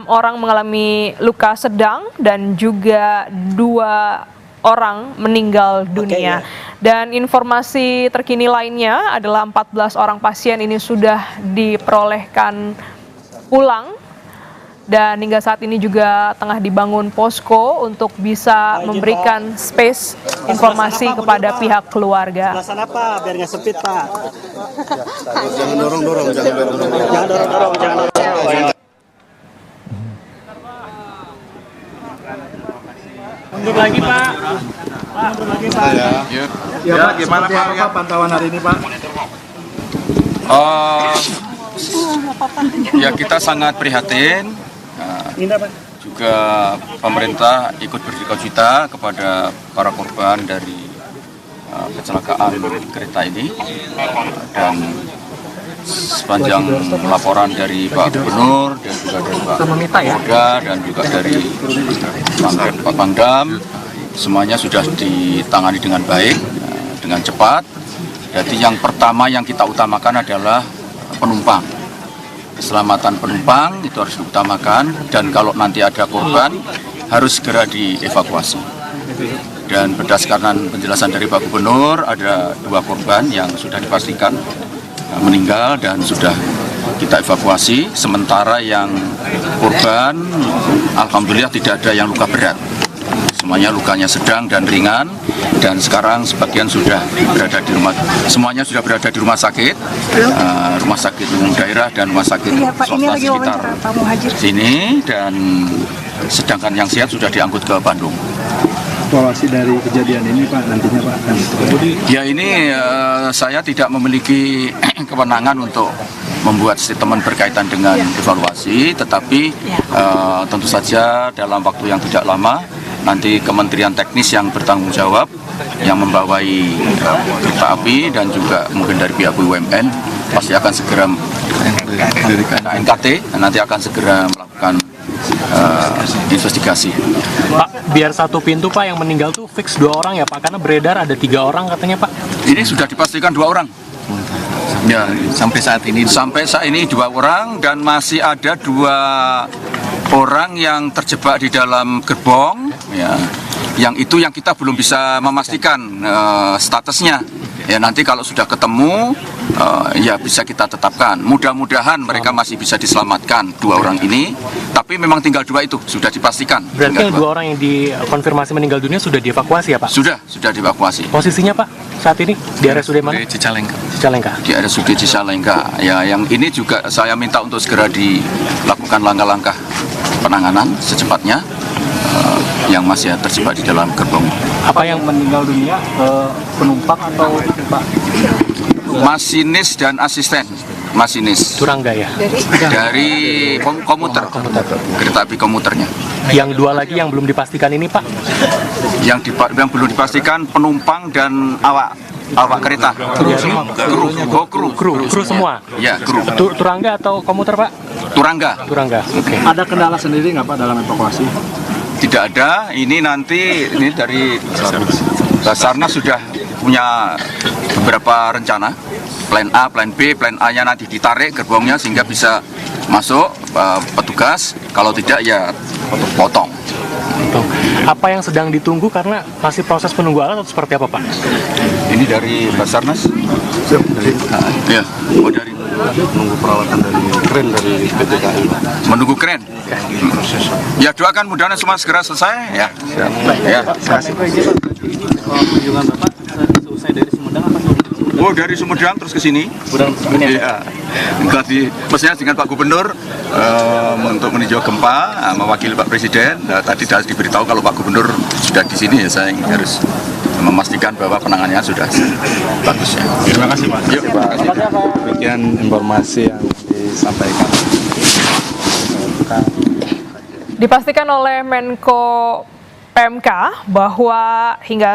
orang mengalami luka sedang dan juga 2 orang meninggal dunia. Dan informasi terkini lainnya adalah 14 orang pasien ini sudah diperolehkan pulang. Dan hingga saat ini juga tengah dibangun posko untuk bisa memberikan space informasi kepada pihak keluarga. Alasan apa? Biar nggak sempit, Pak. Jangan dorong-dorong. Mundur lagi, Pak. Mundur lagi, Pak. Ya, Pak, gimana Pak pantauan hari ini, Pak? Ya, kita sangat prihatin. Juga pemerintah ikut berdukacita kepada para korban dari kecelakaan kereta ini, dan sepanjang laporan dari Pak Gubernur dan juga dari Pak Kapolda dan juga dari Pak Pangdam, semuanya sudah ditangani dengan baik, dengan cepat. Jadi yang pertama yang kita utamakan adalah penumpang. Keselamatan penumpang itu harus diutamakan, dan kalau nanti ada korban harus segera dievakuasi. Dan berdasarkan penjelasan dari Pak Gubernur, ada 2 korban yang sudah dipastikan meninggal dan sudah kita evakuasi. Sementara yang korban alhamdulillah tidak ada yang luka berat, semuanya lukanya sedang dan ringan, dan sekarang sebagian sudah berada di semuanya sudah berada di rumah sakit, rumah sakit umum daerah dan rumah sakit swasta sekitar sini, dan sedangkan yang sehat sudah diangkut ke Bandung. Evaluasi dari kejadian ini, Pak, nantinya, Pak? Ya, ini saya tidak memiliki kewenangan untuk membuat statement berkaitan dengan evaluasi, tetapi tentu saja dalam waktu yang tidak lama nanti Kementerian Teknis yang bertanggung jawab, yang membawai kereta api dan juga mungkin dari pihak BUMN pasti akan segera dari KNKT nanti akan segera melakukan investigasi. Pak, biar satu pintu, Pak, yang meninggal tuh fix 2 orang ya, Pak, karena beredar ada 3 orang katanya, Pak. Ini sudah dipastikan 2 orang. Ya, sampai saat ini 2 orang, dan masih ada 2 orang yang terjebak di dalam gerbong, ya. Yang itu yang kita belum bisa memastikan statusnya. Ya, nanti kalau sudah ketemu ya bisa kita tetapkan. Mudah-mudahan mereka masih bisa diselamatkan 2 orang ini. Tapi memang tinggal 2 itu sudah dipastikan. Berarti yang 2 orang yang dikonfirmasi meninggal dunia sudah dievakuasi ya, Pak? Sudah dievakuasi. Posisinya, Pak, saat ini di RSUD mana? Di Cicalengka. Di RSUD Cicalengka. Ya, yang ini juga saya minta untuk segera dilakukan langkah-langkah penanganan secepatnya yang masih terjebak di dalam gerbong. Apa yang meninggal dunia, penumpang atau Pak? Masinis dan asisten. Masinis. Turangga ya? Dari komuter. Kereta api komuternya. Yang 2 lagi yang belum dipastikan ini, Pak? Yang belum dipastikan penumpang dan awak kereta. Kru semua? Ya, kru. Turangga atau komuter, Pak? Turangga. Oke. Ada kendala sendiri nggak, Pak, dalam evakuasi? Tidak ada. Ini dari Basarnas sudah punya beberapa rencana. Plan A, plan B, plan A-nya nanti ditarik gerbongnya sehingga bisa masuk petugas. Kalau tidak ya potong. Apa yang sedang ditunggu karena masih proses penunggu alat atau seperti apa, Pak? Ini dari Basarnas. Ya, dari Menunggu peralatan dari kren dari PT KAI. Menunggu kren. Ya, doakan mudah-mudahan semua segera selesai. Ya. Ya. Kunjungan Bapak selesai dari Sumedang apa? Oh, dari Sumedang terus ke sini. Iya. Tadi maksudnya dengan Pak Gubernur untuk meninjau gempa, mewakili Pak Presiden. Tadi sudah diberitahu kalau Pak Gubernur sudah di sini, ya saya harus memastikan bahwa penanganannya sudah bagus ya. Terima kasih, Pak. Yuk, Pak. Demikian informasi yang disampaikan. Dipastikan oleh Menko PMK bahwa hingga